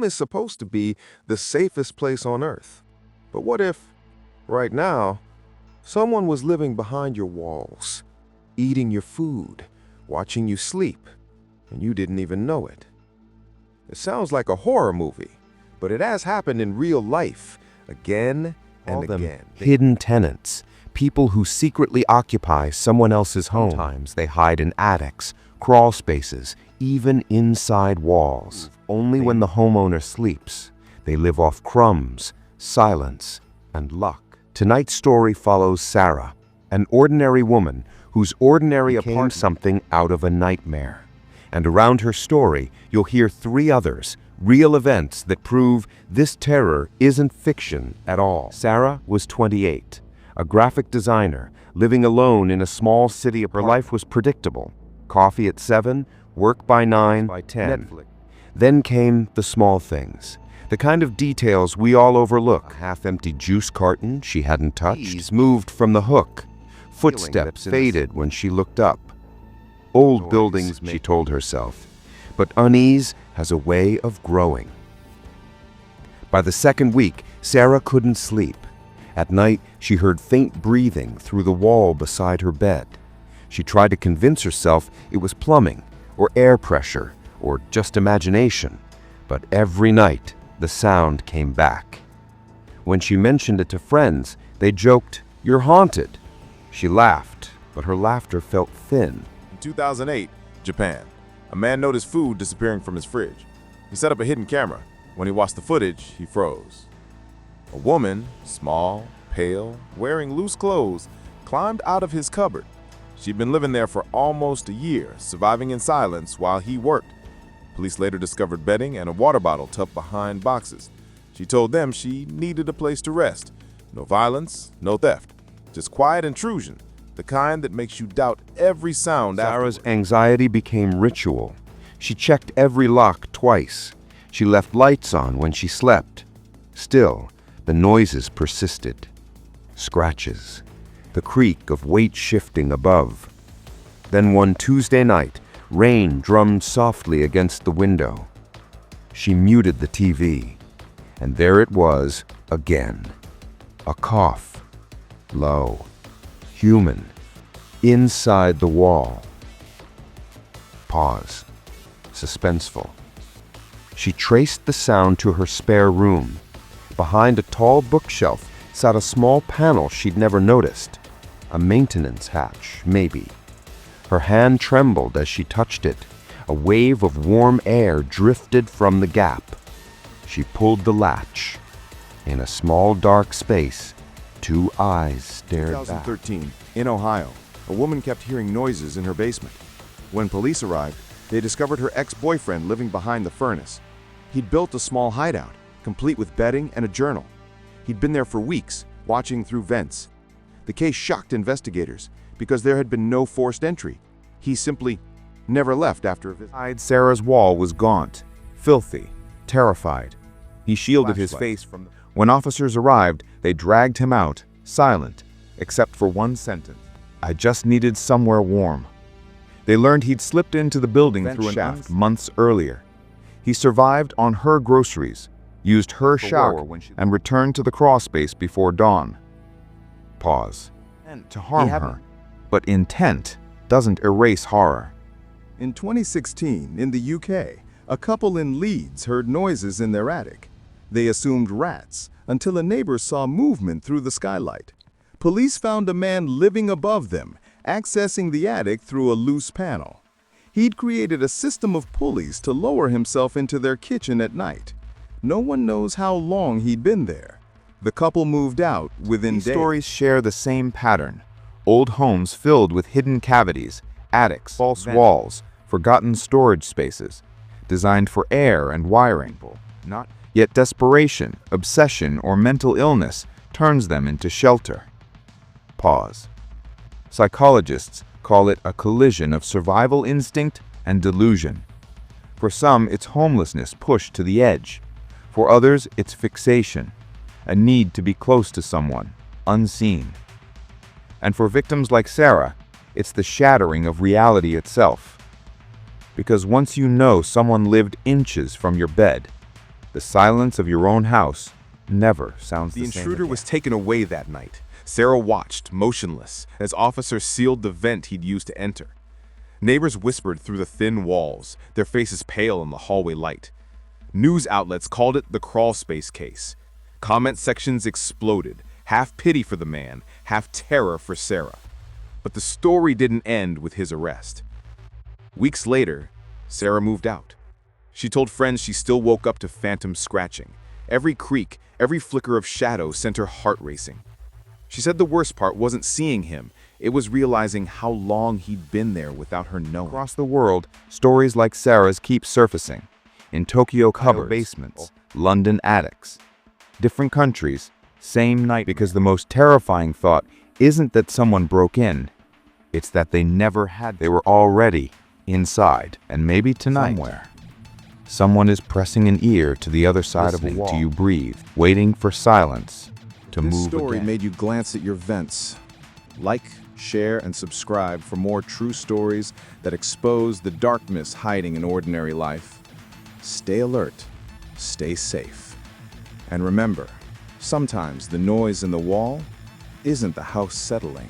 home is supposed to be the safest place on earth. But what if, right now, someone was living behind your walls, eating your food, watching you sleep, and you didn't even know it? It sounds like a horror movie, but it has happened in real life, again and again. Hidden tenants, people who secretly occupy someone else's home. Sometimes they hide in attics, crawl spaces, even inside walls. Only when the homeowner sleeps. They live off crumbs, silence, and luck. Tonight's story follows Sarah, an ordinary woman whose ordinary became something out of a nightmare. And around her story, you'll hear 3 others, real events that prove this terror isn't fiction at all. Sarah was 28, a graphic designer, living alone in a small city. Her life was predictable. Coffee at 7, work by 9, by 10. Netflix. Then came the small things, the kind of details we all overlook. A half-empty juice carton she hadn't touched. Keys moved from the hook. Footsteps faded when she looked up. Old buildings, she told herself, but unease has a way of growing. By the second week, Sarah couldn't sleep. At night, she heard faint breathing through the wall beside her bed. She tried to convince herself it was plumbing, or air pressure, or just imagination, but every night the sound came back. When she mentioned it to friends, they joked, "You're haunted." She laughed, but her laughter felt thin. In 2008, Japan, a man noticed food disappearing from his fridge. He set up a hidden camera. When he watched the footage, he froze. A woman, small, pale, wearing loose clothes, climbed out of his cupboard. She'd been living there for almost a year, surviving in silence while he worked. Police later discovered bedding and a water bottle tucked behind boxes. She told them she needed a place to rest. No violence, no theft, just quiet intrusion, the kind that makes you doubt every sound afterward. Sarah's anxiety became ritual. She checked every lock twice. She left lights on when she slept. Still, the noises persisted. Scratches, the creak of weight shifting above. Then one Tuesday night, rain drummed softly against the window. She muted the TV, and there it was again. A cough, low, human, inside the wall. Pause, suspenseful. She traced the sound to her spare room. Behind a tall bookshelf sat a small panel she'd never noticed. A maintenance hatch, maybe. Her hand trembled as she touched it. A wave of warm air drifted from the gap. She pulled the latch. In a small dark space, 2 eyes stared back. 2013, in Ohio, a woman kept hearing noises in her basement. When police arrived, they discovered her ex-boyfriend living behind the furnace. He'd built a small hideout, complete with bedding and a journal. He'd been there for weeks, watching through vents. The case shocked investigators because there had been no forced entry. He simply never left after a visit. Inside Sarah's wall was gaunt, filthy, terrified. He shielded his face from them. When officers arrived, they dragged him out, silent, except for one sentence. "I just needed somewhere warm." They learned he'd slipped into the building through an shaft months earlier. He survived on her groceries, used her shower, and returned to the crawl space before dawn. Pause. To harm her. But intent doesn't erase horror. In 2016, in the UK, a couple in Leeds heard noises in their attic. They assumed rats until a neighbor saw movement through the skylight. Police found a man living above them, accessing the attic through a loose panel. He'd created a system of pulleys to lower himself into their kitchen at night. No one knows how long he'd been there. The couple moved out within days. These stories share the same pattern. Old homes filled with hidden cavities, attics, false walls, forgotten storage spaces, designed for air and wiring. Yet desperation, obsession, or mental illness turns them into shelter. Pause. Psychologists call it a collision of survival instinct and delusion. For some, it's homelessness pushed to the edge. For others, it's fixation, a need to be close to someone, unseen. And for victims like Sarah, it's the shattering of reality itself. Because once you know someone lived inches from your bed, The silence of your own house never sounds The the same intruder again. was taken away that night. Sarah watched, motionless, as officers sealed the vent he'd used to enter. Neighbors whispered through the thin walls, their faces pale in the hallway light. News outlets called it the crawl space case. Comment sections exploded, half pity for the man, half terror for Sarah. But the story didn't end with his arrest. Weeks later, Sarah moved out. She told friends she still woke up to phantom scratching. Every creak, every flicker of shadow sent her heart racing. She said the worst part wasn't seeing him, it was realizing how long he'd been there without her knowing. Across the world, stories like Sarah's keep surfacing. In Tokyo cupboards, basements, London attics. Different countries, same night, because the most terrifying thought isn't that someone broke in, it's that they never had. They were already inside, and maybe tonight, somewhere, someone is pressing an ear to the other side of a wall. Do you breathe, waiting for silence to This move story again? made you glance at your vents. Like, share, and subscribe for more true stories that expose the darkness hiding in ordinary life. Stay alert, stay safe. And remember, sometimes the noise in the wall isn't the house settling.